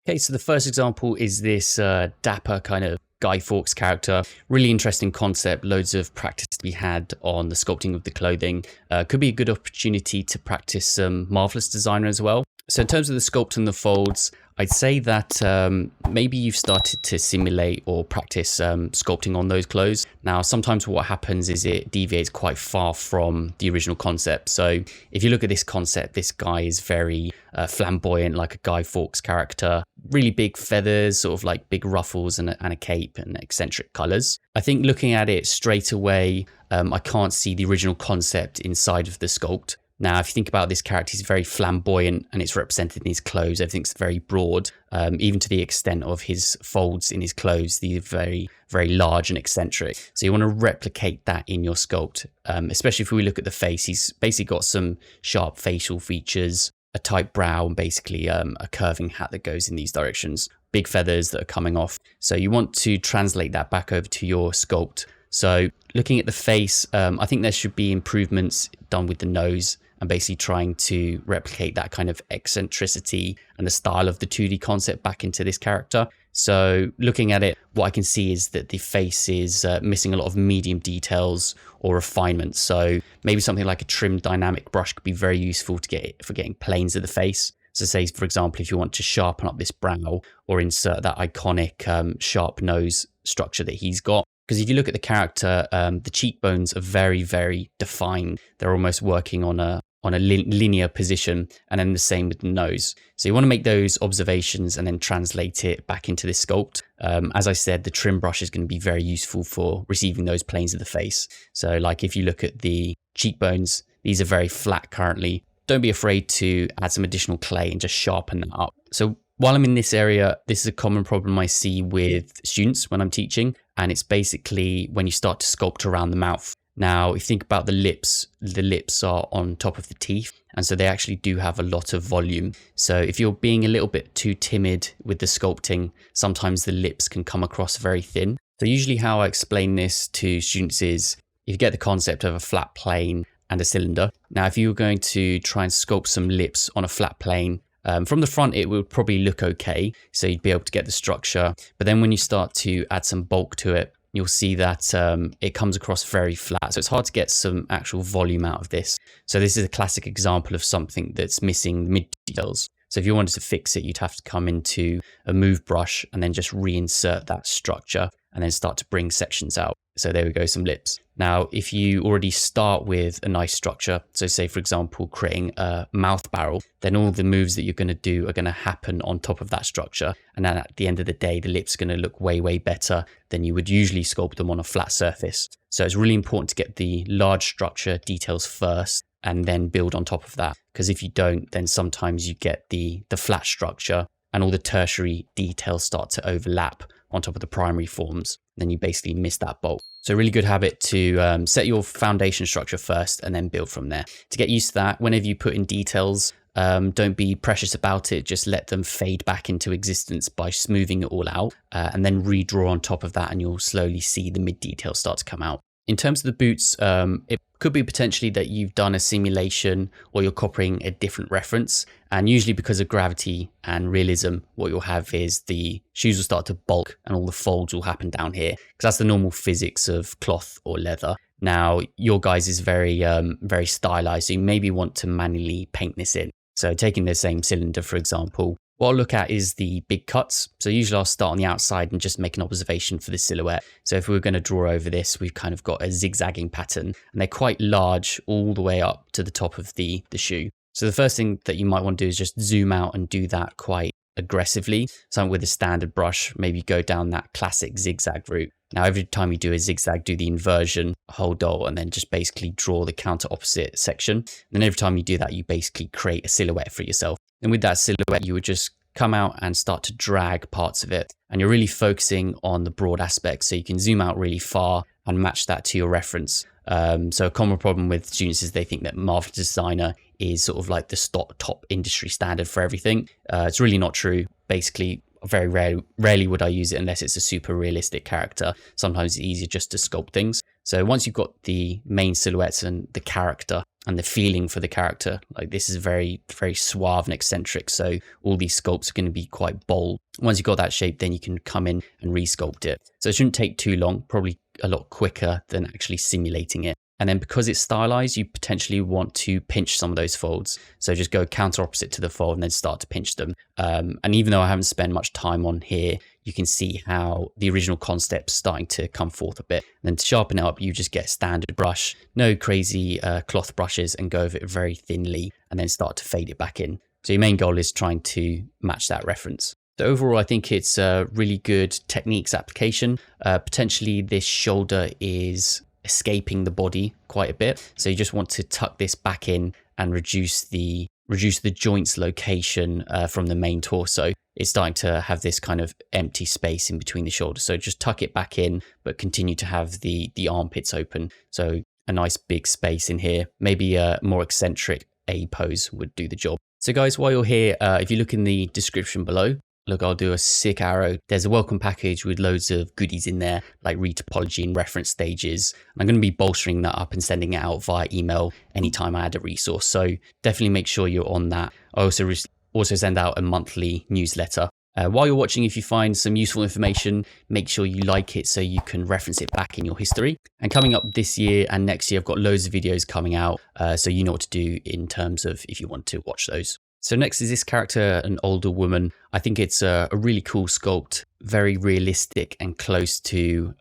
Okay, so the first example is this dapper kind of Guy Fawkes character. Really interesting concept, loads of practice to be had on the sculpting of the clothing. Could be a good opportunity to practice some Marvelous Designer as well. So in terms of the sculpt and the folds, I'd say that maybe you've started to simulate or practice sculpting on those clothes. Now, sometimes what happens is it deviates quite far from the original concept. So if you look at this concept, this guy is very flamboyant, like a Guy Fawkes character, really big feathers, sort of like big ruffles and a cape and eccentric colors. I think looking at it straight away, I can't see the original concept inside of the sculpt. Now, if you think about this character, he's very flamboyant and it's represented in his clothes. Everything's very broad, even to the extent of his folds in his clothes. These are very, very large and eccentric. So you want to replicate that in your sculpt, especially if we look at the face. He's basically got some sharp facial features, a tight brow, and basically a curving hat that goes in these directions, big feathers that are coming off. So you want to translate that back over to your sculpt. So looking at the face, I think there should be improvements done with the nose, and basically trying to replicate that kind of eccentricity and the style of the 2D concept back into this character. So looking at it, what I can see is that the face is missing a lot of medium details or refinement. So maybe something like a trimmed dynamic brush could be very useful for getting planes of the face. So say, for example, if you want to sharpen up this brow or insert that iconic sharp nose structure that he's got. Because if you look at the character, the cheekbones are very, very defined. They're almost working on a linear position, and then the same with the nose. So you want to make those observations and then translate it back into this sculpt. As I said, the trim brush is going to be very useful for receiving those planes of the face. So like if you look at the cheekbones, these are very flat currently. Don't be afraid to add some additional clay and just sharpen that up. So while I'm in this area, this is a common problem I see with students when I'm teaching, and it's basically when you start to sculpt around the mouth. Now, if you think about the lips are on top of the teeth, and so they actually do have a lot of volume. So if you're being a little bit too timid with the sculpting, sometimes the lips can come across very thin. So usually how I explain this to students is, if you get the concept of a flat plane and a cylinder. Now, if you were going to try and sculpt some lips on a flat plane, from the front, it would probably look okay. So you'd be able to get the structure. But then when you start to add some bulk to it, you'll see that it comes across very flat. So it's hard to get some actual volume out of this. So this is a classic example of something that's missing mid details. So if you wanted to fix it, you'd have to come into a move brush and then just reinsert that structure and then start to bring sections out. So there we go, some lips. Now, if you already start with a nice structure, so say, for example, creating a mouth barrel, then all the moves that you're going to do are going to happen on top of that structure. And then at the end of the day, the lips are going to look way, way better than you would usually sculpt them on a flat surface. So it's really important to get the large structure details first and then build on top of that. Because if you don't, then sometimes you get the flat structure and all the tertiary details start to overlap on top of the primary forms. Then you basically miss that bulk. So a really good habit to set your foundation structure first and then build from there. To get used to that, whenever you put in details, don't be precious about it. Just let them fade back into existence by smoothing it all out and then redraw on top of that, and you'll slowly see the mid details start to come out. In terms of the boots, it could be potentially that you've done a simulation or you're copying a different reference. And usually because of gravity and realism, what you'll have is the shoes will start to bulk and all the folds will happen down here, because that's the normal physics of cloth or leather. Now, your guys is very, very stylized. So you maybe want to manually paint this in. So taking the same cylinder, for example, what I'll look at is the big cuts. So usually I'll start on the outside and just make an observation for the silhouette. So if we were going to draw over this, we've kind of got a zigzagging pattern, and they're quite large all the way up to the top of the shoe. So the first thing that you might want to do is just zoom out and do that quite aggressively. So with a standard brush, maybe go down that classic zigzag route. Now, every time you do a zigzag, do the inversion, hold alt, and then just basically draw the counter opposite section. And then every time you do that, you basically create a silhouette for yourself. And with that silhouette, you would just come out and start to drag parts of it. And you're really focusing on the broad aspects. So you can zoom out really far and match that to your reference. So a common problem with students is they think that Marvelous Designer is sort of like the top industry standard for everything. It's really not true. Basically, very rarely would I use it unless it's a super realistic character. Sometimes it's easier just to sculpt things. So once you've got the main silhouettes and the character and the feeling for the character. Like this is very, very suave and eccentric. So all these sculpts are going to be quite bold. Once you've got that shape, then you can come in and resculpt it. So it shouldn't take too long, probably a lot quicker than actually simulating it. And then because it's stylized, you potentially want to pinch some of those folds. So just go counter opposite to the fold and then start to pinch them. And even though I haven't spent much time on here, you can see how the original concept's starting to come forth a bit. And then to sharpen it up, you just get a standard brush, no crazy cloth brushes, and go over it very thinly and then start to fade it back in. So your main goal is trying to match that reference. So overall, I think it's a really good techniques application. Potentially this shoulder is escaping the body quite a bit. So you just want to tuck this back in and reduce the joint's location from the main torso. It's starting to have this kind of empty space in between the shoulders. So just tuck it back in, but continue to have the armpits open. So a nice big space in here. Maybe a more eccentric A pose would do the job. So guys, while you're here, if you look in the description below, look, I'll do a sick arrow. There's a welcome package with loads of goodies in there, like retopology and reference stages. And I'm going to be bolstering that up and sending it out via email anytime I add a resource. So definitely make sure you're on that. I also send out a monthly newsletter. While you're watching, if you find some useful information, make sure you like it so you can reference it back in your history. And coming up this year and next year, I've got loads of videos coming out, so you know what to do in terms of if you want to watch those. So next is this character, an older woman. I think it's a really cool sculpt, very realistic and close to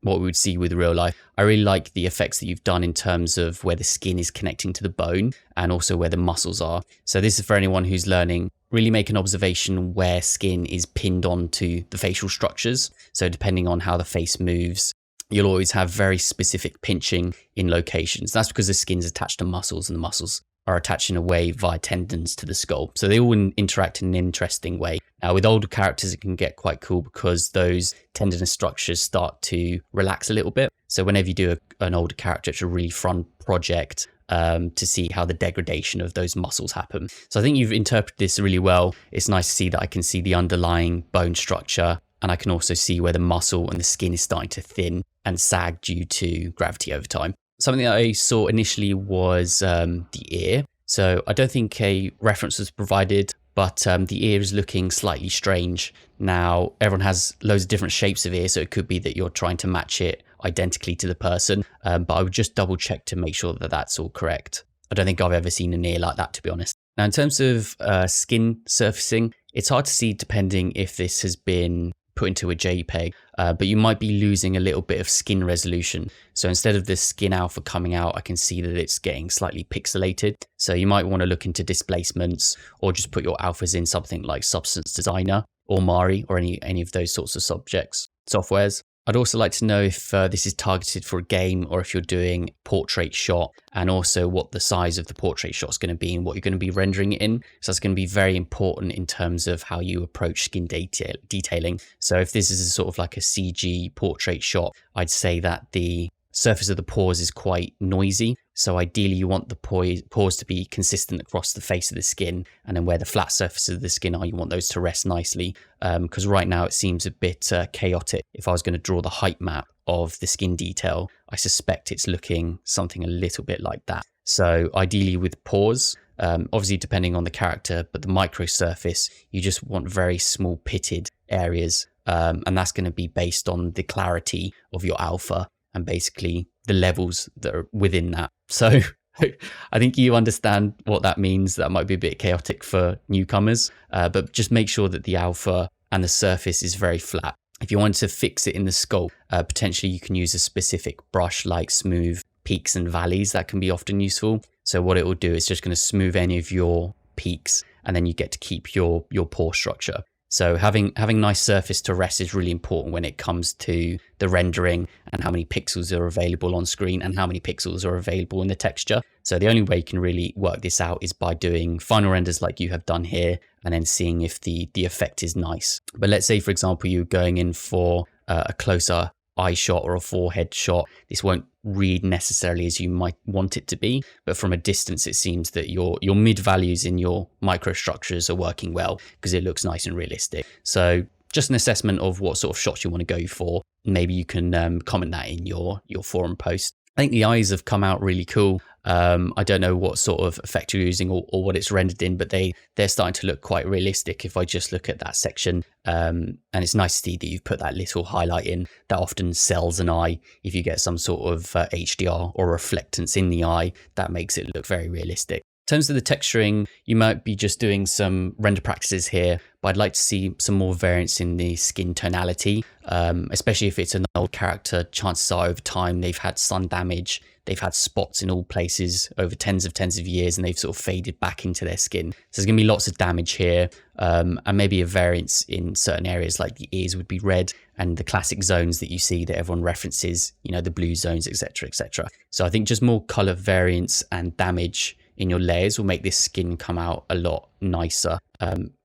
what we would see with real life. I really like the effects that you've done in terms of where the skin is connecting to the bone and also where the muscles are. So this is for anyone who's learning. Really make an observation where skin is pinned onto the facial structures. So depending on how the face moves, you'll always have very specific pinching in locations. That's because the skin's attached to muscles and the muscles are attached in a way via tendons to the skull. So they all interact in an interesting way. Now with older characters, it can get quite cool because those tendinous structures start to relax a little bit. So whenever you do an older character, it's a really fun project to see how the degradation of those muscles happen. So I think you've interpreted this really well. It's nice to see that I can see the underlying bone structure, and I can also see where the muscle and the skin is starting to thin and sag due to gravity over time. Something that I saw initially was the ear. So I don't think a reference was provided, but the ear is looking slightly strange. Now, everyone has loads of different shapes of ear, so it could be that you're trying to match it identically to the person, but I would just double check to make sure that that's all correct. I don't think I've ever seen an ear like that, to be honest. Now, in terms of skin surfacing, it's hard to see depending if this has been put into a JPEG, but you might be losing a little bit of skin resolution. So instead of the skin alpha coming out, I can see that it's getting slightly pixelated. So you might want to look into displacements or just put your alphas in something like Substance Designer or Mari or any of those sorts of softwares. I'd also like to know if this is targeted for a game or if you're doing portrait shot, and also what the size of the portrait shot is going to be and what you're going to be rendering it in. So that's going to be very important in terms of how you approach skin detailing. So if this is a sort of like a CG portrait shot, I'd say that the surface of the pores is quite noisy. So ideally you want the pores to be consistent across the face of the skin, and then where the flat surfaces of the skin are, you want those to rest nicely. Because right now it seems a bit chaotic. If I was going to draw the height map of the skin detail, I suspect it's looking something a little bit like that. So ideally with pores, obviously depending on the character, but the micro surface, you just want very small pitted areas. And that's going to be based on the clarity of your alpha and basically the levels that are within that. So I think you understand what that means. That might be a bit chaotic for newcomers, but just make sure that the alpha and the surface is very flat. If you want to fix it in the sculpt, potentially you can use a specific brush like Smooth Peaks and Valleys. That can be often useful. So what it will do is just going to smooth any of your peaks, and then you get to keep your pore structure. So having nice surface to rest is really important when it comes to the rendering and how many pixels are available on screen and how many pixels are available in the texture. So the only way you can really work this out is by doing final renders like you have done here, and then seeing if the effect is nice. But let's say, for example, you're going in for a closer eye shot or a forehead shot. This won't read necessarily as you might want it to be, but from a distance it seems that your mid values in your microstructures are working well because it looks nice and realistic. So just an assessment of what sort of shots you want to go for. Maybe you can comment that in your forum post. I think the eyes have come out really cool. I don't know what sort of effect you're using or what it's rendered in, but they're starting to look quite realistic if I just look at that section. And it's nice to see that you've put that little highlight in. That often sells an eye. If you get some sort of HDR or reflectance in the eye, that makes it look very realistic. In terms of the texturing, you might be just doing some render practices here, but I'd like to see some more variance in the skin tonality, especially if it's an old character. Chances are over time they've had sun damage, they've had spots in all places over tens of years, and they've sort of faded back into their skin. So there's going to be lots of damage here, and maybe a variance in certain areas, like the ears would be red, and the classic zones that you see that everyone references, the blue zones, etc., etc. So I think just more color variance and damage in your layers will make this skin come out a lot nicer.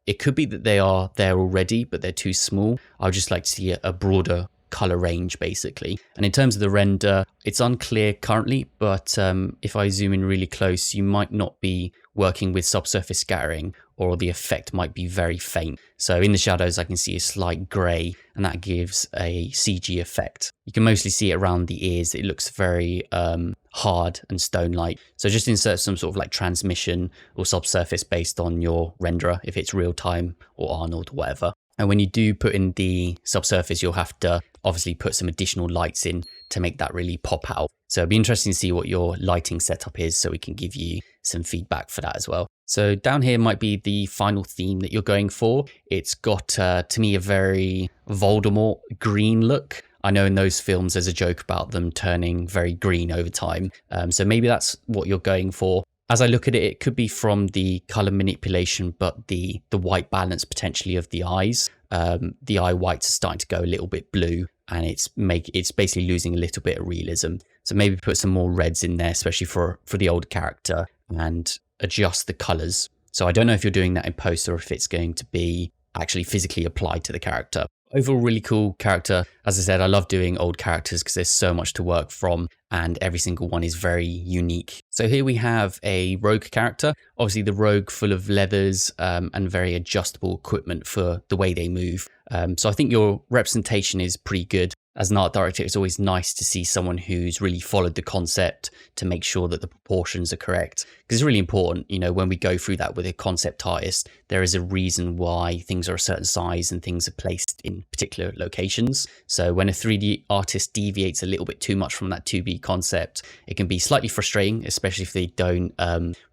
It could be that they are there already, but they're too small. I would just like to see a broader color range, basically. And in terms of the render, it's unclear currently, but if I zoom in really close, you might not be working with subsurface scattering, or the effect might be very faint. So in the shadows, I can see a slight gray, and that gives a CG effect. You can mostly see it around the ears. It looks very hard and stone-like. So just insert some sort of like transmission or subsurface based on your renderer, if it's real time or Arnold or whatever. And when you do put in the subsurface, you'll have to obviously put some additional lights in to make that really pop out. So it'd be interesting to see what your lighting setup is, so we can give you some feedback for that as well. So down here might be the final theme that you're going for. It's got, to me, a very Voldemort green look. I know in those films there's a joke about them turning very green over time. So maybe that's what you're going for. As I look at it, it could be from the color manipulation, but the white balance potentially of the eyes. The eye whites are starting to go a little bit blue, and it's basically losing a little bit of realism. So maybe put some more reds in there, especially for the old character, and adjust the colors. So I don't know if you're doing that in post or if it's going to be actually physically applied to the character. Overall, really cool character. As I said, I love doing old characters because there's so much to work from, and every single one is very unique. So here we have a rogue character. Obviously the rogue full of leathers and very adjustable equipment for the way they move. So I think your representation is pretty good. As an art director, it's always nice to see someone who's really followed the concept to make sure that the proportions are correct. Because it's really important, when we go through that with a concept artist, there is a reason why things are a certain size and things are placed in particular locations. So when a 3D artist deviates a little bit too much from that 2D concept, it can be slightly frustrating, especially if they don't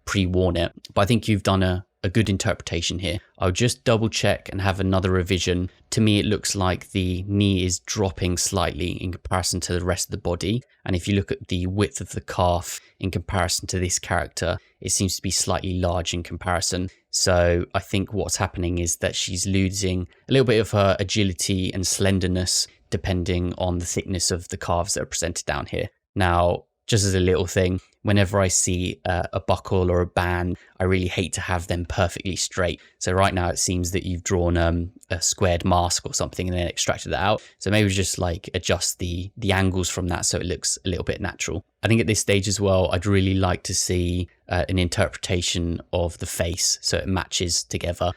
pre-warn it. But I think you've done a good interpretation here. I'll just double check and have another revision. To me, it looks like the knee is dropping slightly in comparison to the rest of the body. And if you look at the width of the calf in comparison to this character, it seems to be slightly large in comparison. So I think what's happening is that she's losing a little bit of her agility and slenderness depending on the thickness of the calves that are presented down here. Now, just as a little thing, whenever I see a buckle or a band, I really hate to have them perfectly straight. So right now it seems that you've drawn a squared mask or something and then extracted that out. So maybe just like adjust the angles from that so it looks a little bit natural. I think at this stage as well, I'd really like to see an interpretation of the face so it matches together.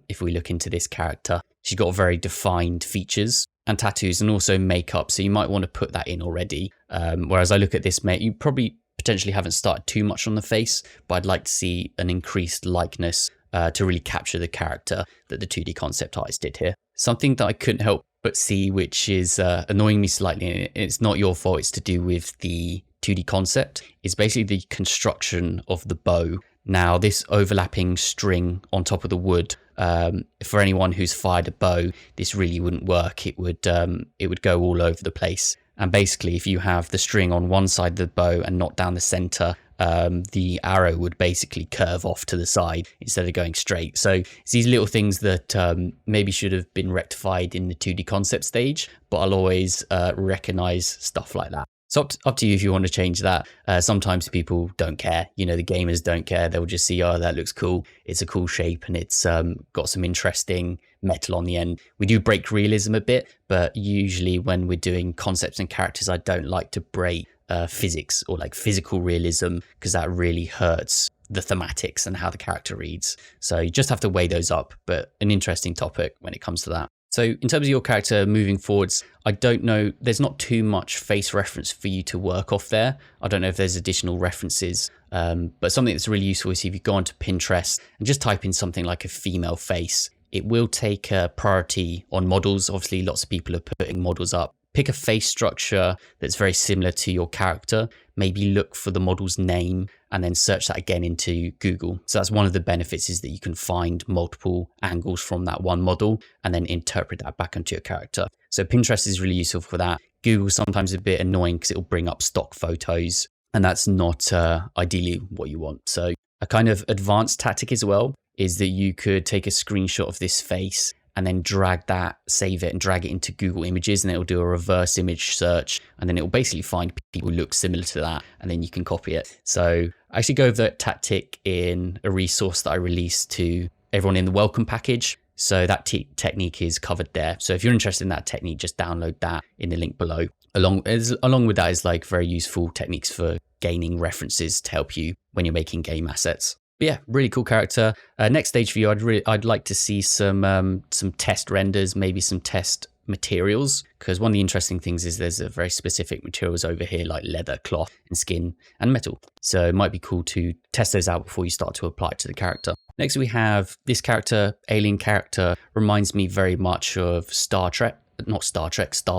If we look into this character, she's got very defined features and tattoos and also makeup, so you might want to put that in already. Whereas I look at this, mate, you probably potentially haven't started too much on the face, but I'd like to see an increased likeness to really capture the character that the 2D concept artist did here. Something that I couldn't help but see, which is annoying me slightly, and it's not your fault, it's to do with the 2D concept, is basically the construction of the bow. Now, this overlapping string on top of the wood, for anyone who's fired a bow, this really wouldn't work. It would go all over the place. And basically, if you have the string on one side of the bow and not down the center, the arrow would basically curve off to the side instead of going straight. So it's these little things that maybe should have been rectified in the 2D concept stage, but I'll always recognize stuff like that. So up to you if you want to change that. Sometimes people don't care. The gamers don't care. They'll just see, oh, that looks cool. It's a cool shape and it's got some interesting metal on the end. We do break realism a bit, but usually when we're doing concepts and characters, I don't like to break physics or like physical realism, because that really hurts the thematics and how the character reads. So you just have to weigh those up, but an interesting topic when it comes to that. So in terms of your character moving forwards, I don't know, there's not too much face reference for you to work off there. I don't know if there's additional references, but something that's really useful is if you go onto Pinterest and just type in something like a female face, it will take a priority on models. Obviously, lots of people are putting models up. Pick a face structure that's very similar to your character. Maybe look for the model's name and then search that again into Google. So that's one of the benefits, is that you can find multiple angles from that one model and then interpret that back onto your character. So Pinterest is really useful for that. Google sometimes a bit annoying because it'll bring up stock photos, and that's not ideally what you want. So a kind of advanced tactic as well is that you could take a screenshot of this face and then drag that, save it and drag it into Google Images, and it'll do a reverse image search, and then it'll basically find people who look similar to that, and then you can copy it. So I actually go over that tactic in a resource that I released to everyone in the welcome package. So that technique is covered there. So if you're interested in that technique, just download that in the link below. Along with that is like very useful techniques for gaining references to help you when you're making game assets. But yeah, really cool character. Next stage for you, I'd like to see some test renders, maybe some test materials, because one of the interesting things is there's a very specific materials over here like leather, cloth, and skin, and metal. So it might be cool to test those out before you start to apply it to the character. Next we have this character, alien character, reminds me very much of Star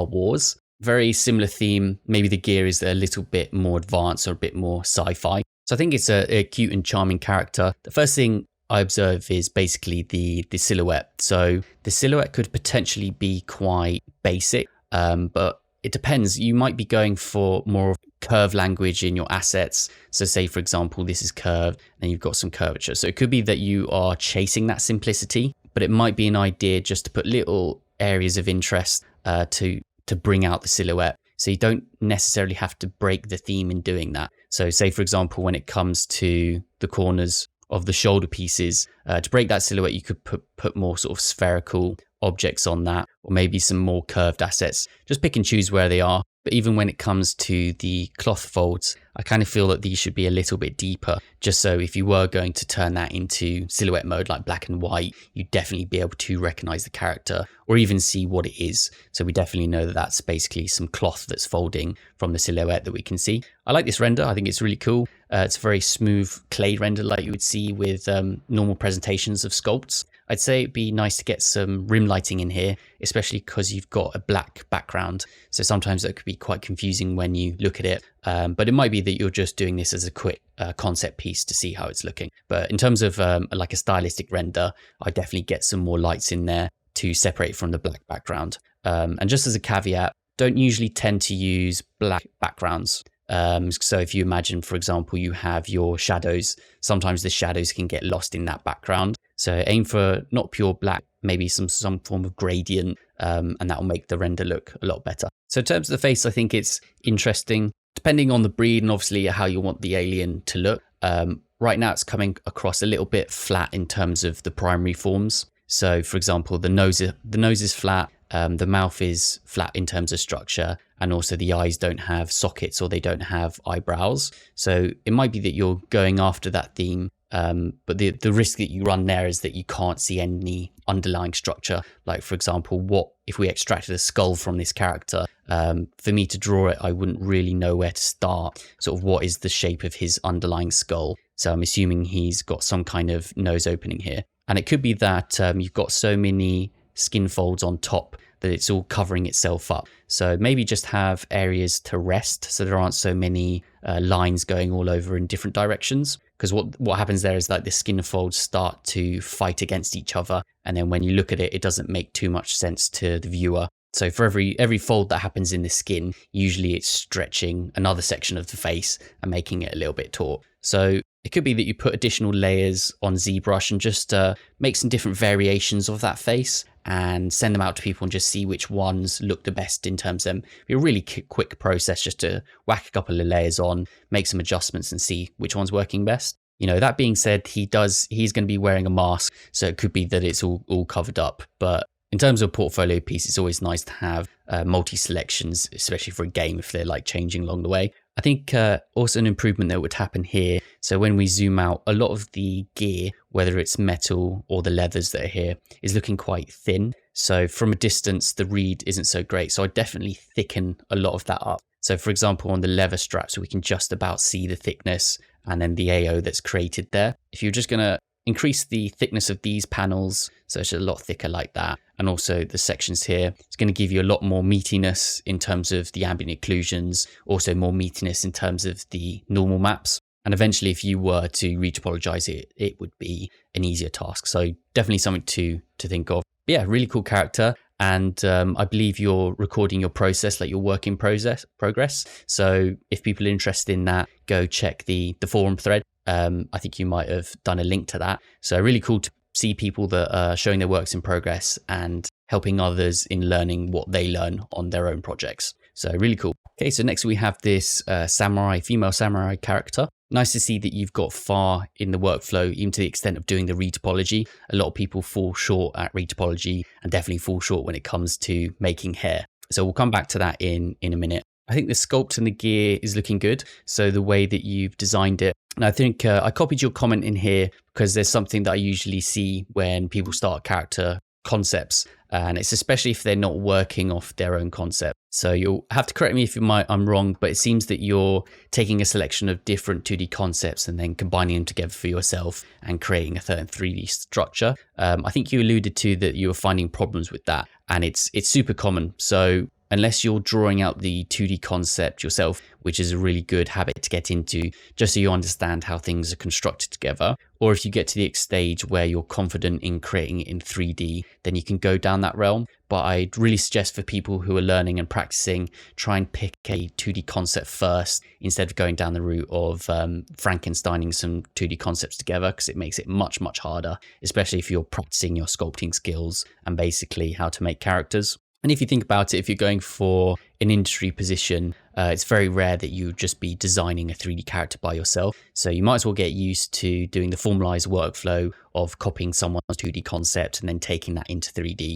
Wars. Very similar theme. Maybe the gear is a little bit more advanced or a bit more sci-fi. So I think it's a cute and charming character. The first thing I observe is basically the silhouette. So the silhouette could potentially be quite basic, but it depends. You might be going for more curve language in your assets. So say, for example, this is curved and you've got some curvature. So it could be that you are chasing that simplicity, but it might be an idea just to put little areas of interest to bring out the silhouette. So you don't necessarily have to break the theme in doing that. So say, for example, when it comes to the corners of the shoulder pieces, to break that silhouette, you could put more sort of spherical objects on that, or maybe some more curved assets. Just pick and choose where they are. But even when it comes to the cloth folds, I kind of feel that these should be a little bit deeper, just so if you were going to turn that into silhouette mode, like black and white, you'd definitely be able to recognize the character or even see what it is. So we definitely know that that's basically some cloth that's folding from the silhouette that we can see. I like this render. I think it's really cool. It's a very smooth clay render like you would see with normal presentations of sculpts. I'd say it'd be nice to get some rim lighting in here, especially because you've got a black background. So sometimes that could be quite confusing when you look at it. But it might be that you're just doing this as a quick concept piece to see how it's looking. But in terms of like a stylistic render, I definitely get some more lights in there to separate from the black background. And just as a caveat, don't usually tend to use black backgrounds. So if you imagine, for example, you have your shadows, sometimes the shadows can get lost in that background. So aim for not pure black, maybe some form of gradient, and that will make the render look a lot better. So in terms of the face, I think it's interesting, depending on the breed and obviously how you want the alien to look. Right now it's coming across a little bit flat in terms of the primary forms. So for example, the nose is flat, the mouth is flat in terms of structure, and also the eyes don't have sockets or they don't have eyebrows. So it might be that you're going after that theme, but the risk that you run there is that you can't see any underlying structure. Like, for example, what if we extracted a skull from this character? For me to draw it, I wouldn't really know where to start. Sort of what is the shape of his underlying skull? So I'm assuming he's got some kind of nose opening here. And it could be that you've got so many skin folds on top that it's all covering itself up. So maybe just have areas to rest so there aren't so many lines going all over in different directions. Because what happens there is like the skin folds start to fight against each other. And then when you look at it, it doesn't make too much sense to the viewer. So for every fold that happens in the skin, usually it's stretching another section of the face and making it a little bit taut. So it could be that you put additional layers on ZBrush and just make some different variations of that face and send them out to people and just see which ones look the best in terms of them. It'll be a really quick process just to whack a couple of layers on, make some adjustments and see which one's working best. You know, that being said, he's going to be wearing a mask, so it could be that it's all covered up. But in terms of a portfolio piece, it's always nice to have multi-selections, especially for a game if they're like changing along the way. I think also an improvement that would happen here. So when we zoom out, a lot of the gear, whether it's metal or the leathers that are here, is looking quite thin. So from a distance, the read isn't so great. So I definitely thicken a lot of that up. So for example, on the leather straps, we can just about see the thickness and then the AO that's created there. If you're just going to increase the thickness of these panels, so it's a lot thicker like that, and also the sections here, it's going to give you a lot more meatiness in terms of the ambient occlusions, also more meatiness in terms of the normal maps. And eventually, if you were to retopologize it, it would be an easier task. So definitely something to think of. But yeah, really cool character. And I believe you're recording your process, like your work in progress. So if people are interested in that, go check the forum thread. I think you might have done a link to that. So really cool to see people that are showing their works in progress and helping others in learning what they learn on their own projects. So really cool. Okay, so next we have this female samurai character. Nice to see that you've got far in the workflow, even to the extent of doing the retopology. A lot of people fall short at retopology and definitely fall short when it comes to making hair. So we'll come back to that in a minute. I think the sculpt and the gear is looking good. So the way that you've designed it. And I think I copied your comment in here because there's something that I usually see when people start character concepts. And it's especially if they're not working off their own concept. So you'll have to correct me if I'm wrong, but it seems that you're taking a selection of different 2D concepts and then combining them together for yourself and creating a certain 3D structure. I think you alluded to that you were finding problems with that, and it's super common. So unless you're drawing out the 2D concept yourself, which is a really good habit to get into, just so you understand how things are constructed together. Or if you get to the stage where you're confident in creating it in 3D, then you can go down that realm. But I'd really suggest for people who are learning and practicing, try and pick a 2D concept first instead of going down the route of Frankensteining some 2D concepts together, because it makes it much, much harder, especially if you're practicing your sculpting skills and basically how to make characters. And if you think about it, if you're going for an industry position, it's very rare that you would just be designing a 3D character by yourself. So you might as well get used to doing the formalized workflow of copying someone's 2D concept and then taking that into 3D.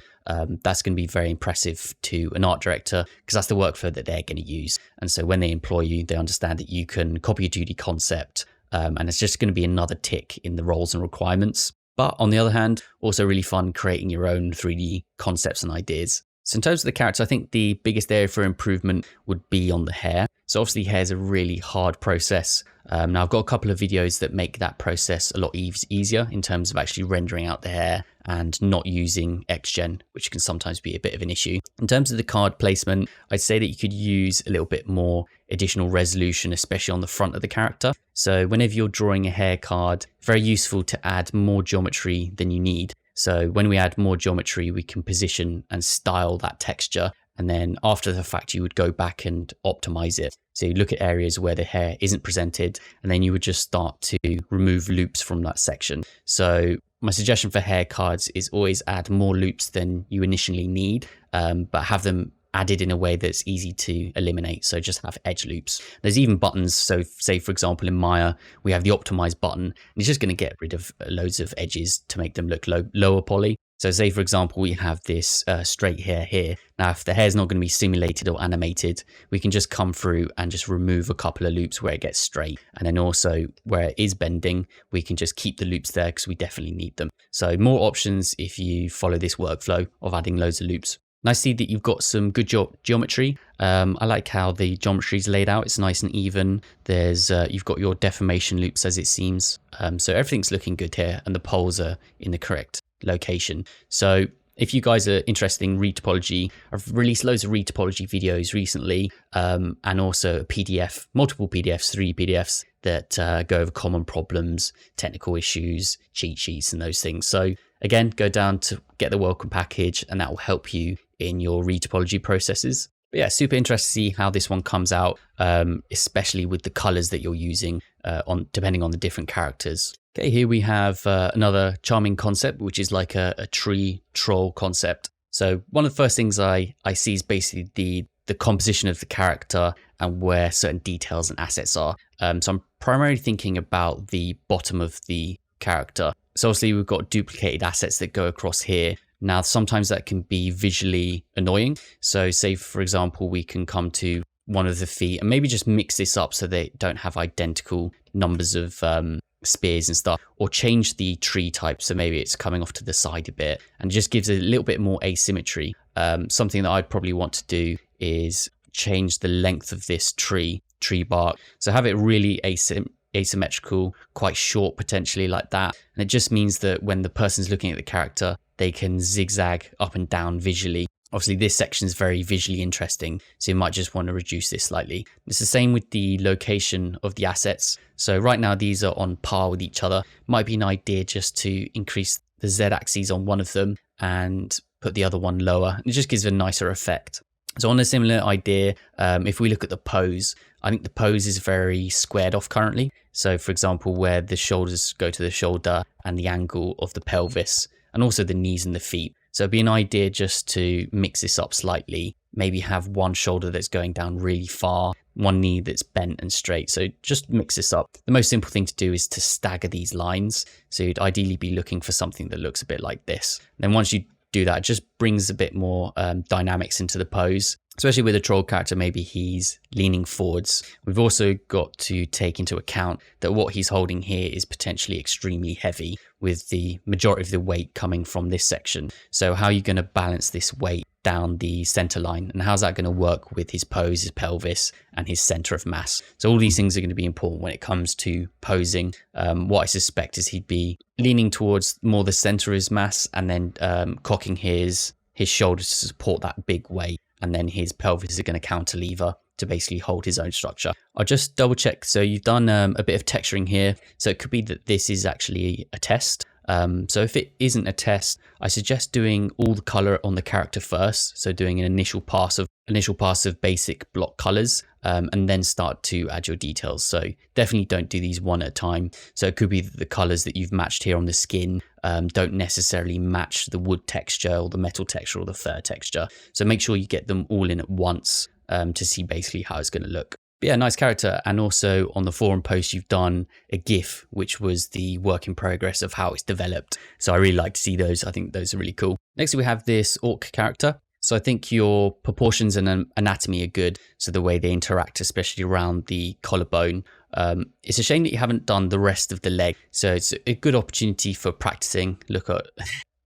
That's going to be very impressive to an art director because that's the workflow that they're going to use. And so when they employ you, they understand that you can copy a 2D concept, and it's just going to be another tick in the roles and requirements. But on the other hand, also really fun creating your own 3D concepts and ideas. So in terms of the character, I think the biggest area for improvement would be on the hair. So obviously hair is a really hard process. Now I've got a couple of videos that make that process a lot easier in terms of actually rendering out the hair and not using XGen, which can sometimes be a bit of an issue. In terms of the card placement, I'd say that you could use a little bit more additional resolution, especially on the front of the character. So whenever you're drawing a hair card, very useful to add more geometry than you need. So when we add more geometry, we can position and style that texture. And then after the fact, you would go back and optimize it. So you look at areas where the hair isn't presented, and then you would just start to remove loops from that section. So my suggestion for hair cards is always add more loops than you initially need, but have them added in a way that's easy to eliminate. So just have edge loops. There's even buttons. So say, for example, in Maya, we have the optimize button. And it's just going to get rid of loads of edges to make them look lower poly. So say, for example, we have this straight hair here. Now, if the hair is not going to be simulated or animated, we can just come through and just remove a couple of loops where it gets straight. And then also where it is bending, we can just keep the loops there because we definitely need them. So more options if you follow this workflow of adding loads of loops. Nice to see that you've got some good geometry. I like how the geometry is laid out. It's nice and even. There's you've got your deformation loops as it seems. So everything's looking good here, and the poles are in the correct location. So if you guys are interested in retopology, I've released loads of retopology videos recently, and also a PDF, multiple PDFs, 3 PDFs that go over common problems, technical issues, cheat sheets, and those things. So again, go down to get the welcome package, and that will help you in your retopology processes. But yeah, super interested to see how this one comes out, especially with the colors that you're using depending on the different characters. Okay, here we have another charming concept, which is like a tree troll concept. So one of the first things I see is basically the composition of the character and where certain details and assets are. So I'm primarily thinking about the bottom of the character. So obviously we've got duplicated assets that go across here. Now, sometimes that can be visually annoying. So say, for example, we can come to one of the feet and maybe just mix this up so they don't have identical numbers of spears and stuff, or change the tree type. So maybe it's coming off to the side a bit and just gives a little bit more asymmetry. Something that I'd probably want to do is change the length of this tree bark. So have it really asymmetrical, quite short potentially like that. And it just means that when the person's looking at the character, they can zigzag up and down visually. Obviously, this section is very visually interesting, so you might just want to reduce this slightly. It's the same with the location of the assets. So right now, these are on par with each other. Might be an idea just to increase the Z-axis on one of them and put the other one lower. It just gives a nicer effect. So on a similar idea, if we look at the pose, I think the pose is very squared off currently. So for example, where the shoulders go to the shoulder and the angle of the pelvis, and also the knees and the feet. So it'd be an idea just to mix this up slightly, maybe have one shoulder that's going down really far, one knee that's bent and straight. So just mix this up. The most simple thing to do is to stagger these lines. So you'd ideally be looking for something that looks a bit like this. And then once you do that, it just brings a bit more dynamics into the pose. Especially with a troll character, maybe he's leaning forwards. We've also got to take into account that what he's holding here is potentially extremely heavy, with the majority of the weight coming from this section. So how are you going to balance this weight down the center line? And how's that going to work with his pose, his pelvis, and his center of mass? So all these things are going to be important when it comes to posing. What I suspect is he'd be leaning towards more the center of his mass and then cocking his shoulders to support that big weight. And then his pelvis is going to counterlever to basically hold his own structure. I'll just double check. So you've done a bit of texturing here. So it could be that this is actually a test. So if it isn't a test, I suggest doing all the color on the character first. So doing an initial pass of basic block colors, and then start to add your details. So definitely don't do these one at a time. So it could be that the colors that you've matched here on the skin don't necessarily match the wood texture or the metal texture or the fur texture. So make sure you get them all in at once to see basically how it's going to look. But yeah, nice character. And also on the forum post, you've done a GIF, which was the work in progress of how it's developed. So I really like to see those. I think those are really cool. Next, we have this orc character. So I think your proportions and anatomy are good. So the way they interact, especially around the collarbone. It's a shame that you haven't done the rest of the leg. So it's a good opportunity for practicing. Look at,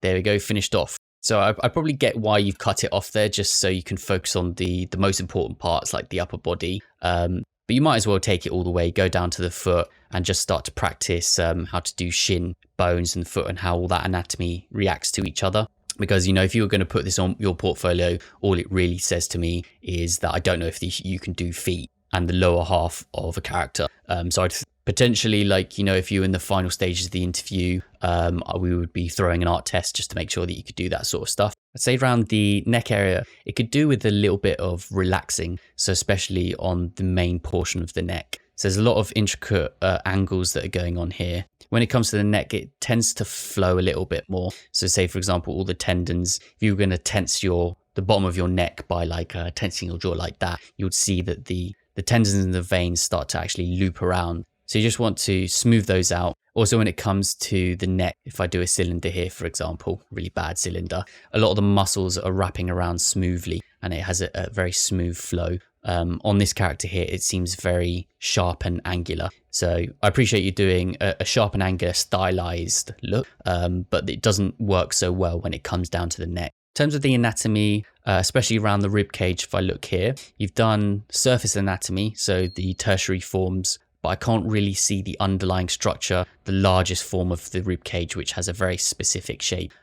there we go, finished off. So I probably get why you've cut it off there, just so you can focus on the most important parts like the upper body. But you might as well take it all the way, go down to the foot and just start to practice how to do shin, bones and foot and how all that anatomy reacts to each other. Because, you know, if you were going to put this on your portfolio, all it really says to me is that I don't know if you can do feet and the lower half of a character. So I'd potentially, like, you know, if you're in the final stages of the interview, we would be throwing an art test just to make sure that you could do that sort of stuff. I'd say around the neck area, it could do with a little bit of relaxing. So especially on the main portion of the neck. So there's a lot of intricate angles that are going on here. When it comes to the neck, it tends to flow a little bit more. So say, for example, all the tendons, if you were going to tense the bottom of your neck by like tensing your jaw like that, you would see that the tendons and the veins start to actually loop around. So you just want to smooth those out. Also, when it comes to the neck, if I do a cylinder here, for example, really bad cylinder, a lot of the muscles are wrapping around smoothly and it has a very smooth flow. On this character here, it seems very sharp and angular. So I appreciate you doing a sharp and angular stylized look, but it doesn't work so well when it comes down to the neck. In terms of the anatomy, especially around the rib cage, if I look here, you've done surface anatomy, so the tertiary forms, but I can't really see the underlying structure, the largest form of the rib cage, which has a very specific shape.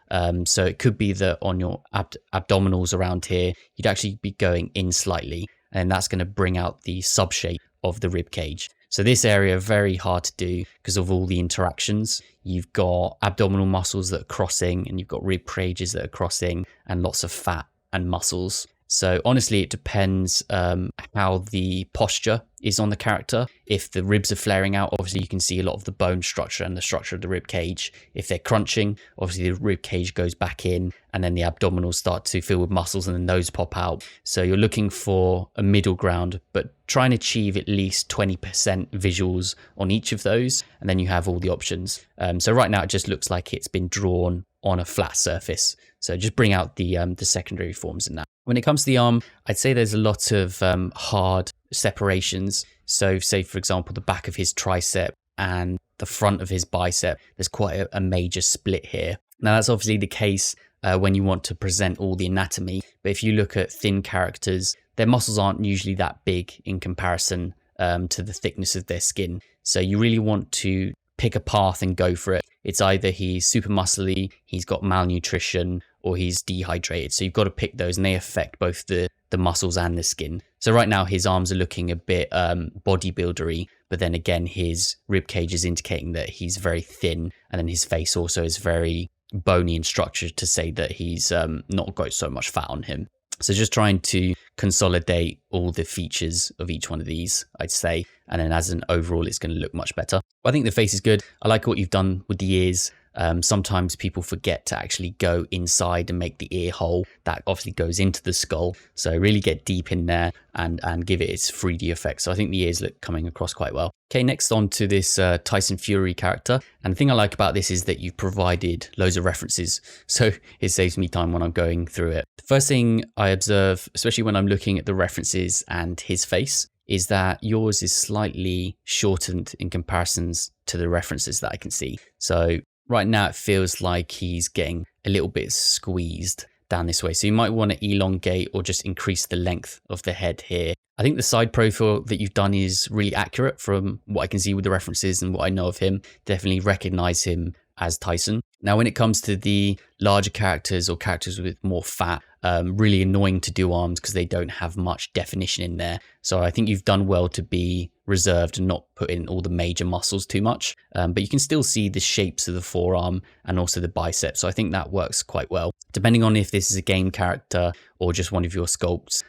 So it could be that on your abdominals around here, you'd actually be going in slightly, and that's going to bring out the sub shape of the rib cage. So this area very hard to do because of all the interactions. You've got abdominal muscles that are crossing, and you've got rib cages that are crossing, and lots of fat and muscles. So honestly, it depends how the posture is on the character. If the ribs are flaring out, obviously you can see a lot of the bone structure and the structure of the rib cage. If they're crunching, obviously the rib cage goes back in, and then the abdominals start to fill with muscles and then those pop out. So you're looking for a middle ground, but try and achieve at least 20% visuals on each of those, and then you have all the options. So right now it just looks like it's been drawn on a flat surface. So just bring out the secondary forms in that. When it comes to the arm, I'd say there's a lot of hard separations. So say, for example, the back of his tricep and the front of his bicep, there's quite a major split here. Now that's obviously the case when you want to present all the anatomy, but if you look at thin characters, their muscles aren't usually that big in comparison to the thickness of their skin. So you really want to pick a path and go for it. It's either he's super muscly, he's got malnutrition, or he's dehydrated. So you've got to pick those, and they affect both the muscles and the skin. So right now his arms are looking a bit bodybuildery, but then again his rib cage is indicating that he's very thin, and then his face also is very bony in structure to say that he's not got so much fat on him. So just trying to consolidate all the features of each one of these, I'd say. And then as an overall, it's going to look much better. I think the face is good. I like what you've done with the ears. Sometimes people forget to actually go inside and make the ear hole. That obviously goes into the skull. So really get deep in there and give it its 3D effect. So I think the ears look coming across quite well. Okay, next on to this Tyson Fury character. And the thing I like about this is that you've provided loads of references. So it saves me time when I'm going through it. The first thing I observe, especially when I'm looking at the references and his face, is that yours is slightly shortened in comparisons to the references that I can see. So right now it feels like he's getting a little bit squeezed down this way. So you might want to elongate or just increase the length of the head here. I think the side profile that you've done is really accurate from what I can see with the references and what I know of him. Definitely recognize him as Tyson. Now, when it comes to the larger characters or characters with more fat, really annoying to do arms because they don't have much definition in there. So I think you've done well to be reserved and not put in all the major muscles too much. But you can still see the shapes of the forearm and also the biceps. So I think that works quite well. Depending on if this is a game character or just one of your sculpts,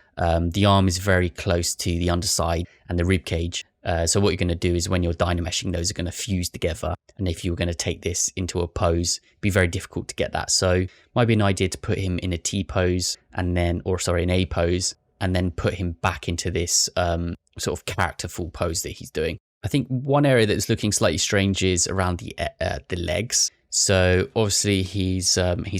the arm is very close to the underside and the rib cage. So what you're going to do is when you're dynameshing, those are going to fuse together. And if you were going to take this into a pose, it'd be very difficult to get that. So might be an idea to put him in a T pose and then, an A pose, and then put him back into this sort of characterful pose that he's doing. I think one area that's looking slightly strange is around the legs. So obviously he's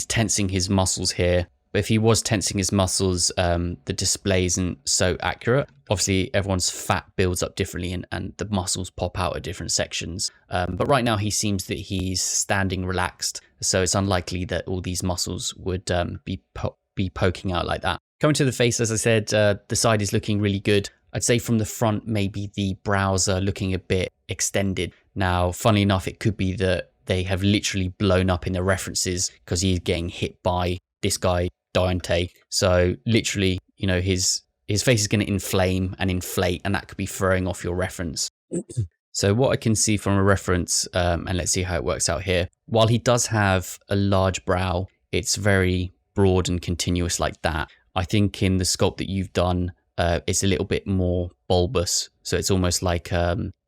tensing his muscles here. But if he was tensing his muscles, the display isn't so accurate. Obviously, everyone's fat builds up differently and the muscles pop out at different sections. But right now, he seems that he's standing relaxed. So it's unlikely that all these muscles would be poking out like that. Coming to the face, as I said, the side is looking really good. I'd say from the front, maybe the brows are looking a bit extended. Now, funnily enough, it could be that they have literally blown up in the references because he's getting hit by this guy, Dante. So literally, his face is going to inflame and inflate, and that could be throwing off your reference. So what I can see from a reference, and let's see how it works out here. While he does have a large brow, it's very broad and continuous like that. I think in the sculpt that you've done, it's a little bit more bulbous. So it's almost like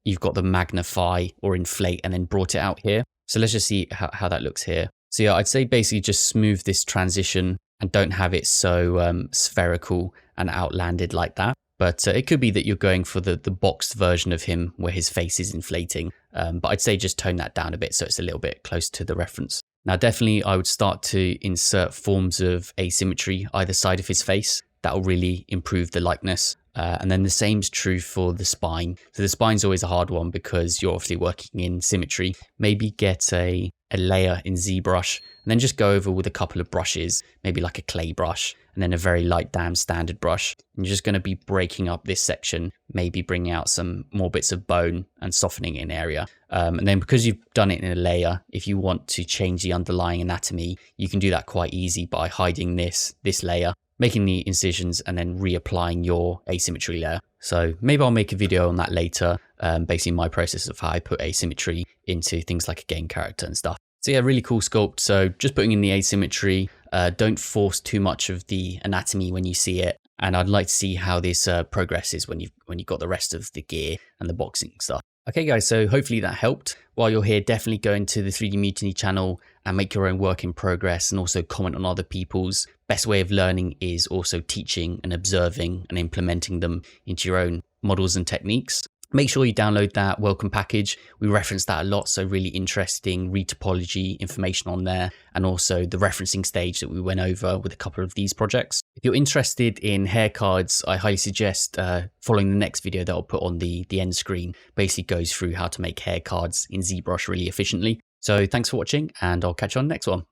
you've got the magnify or inflate and then brought it out here. So let's just see how that looks here. So yeah, I'd say basically just smooth this transition and don't have it so spherical and outlanded like that. But it could be that you're going for the boxed version of him where his face is inflating. But I'd say just tone that down a bit so it's a little bit close to the reference. Now, definitely I would start to insert forms of asymmetry either side of his face. That will really improve the likeness. And then the same's true for the spine. So the spine's always a hard one because you're obviously working in symmetry. Maybe get a layer in ZBrush and then just go over with a couple of brushes, maybe like a clay brush and then a very light damn standard brush. And you're just going to be breaking up this section, maybe bringing out some more bits of bone and softening it in area. And then because you've done it in a layer, if you want to change the underlying anatomy, you can do that quite easy by hiding this layer, making the incisions and then reapplying your asymmetry layer. So maybe I'll make a video on that later, basically my process of how I put asymmetry into things like a game character and stuff. So yeah, really cool sculpt. So just putting in the asymmetry, don't force too much of the anatomy when you see it. And I'd like to see how this progresses when you've got the rest of the gear and the boxing stuff. Okay guys, so hopefully that helped. While you're here, definitely go into the 3D Mutiny channel and make your own work in progress and also comment on other people's. Best way of learning is also teaching and observing and implementing them into your own models and techniques. Make sure you download that welcome package. We reference that a lot, so really interesting retopology information on there, and also the referencing stage that we went over with a couple of these projects. If you're interested in hair cards, I highly suggest following the next video that I'll put on the end screen. Basically goes through how to make hair cards in ZBrush really efficiently. So thanks for watching, and I'll catch you on the next one.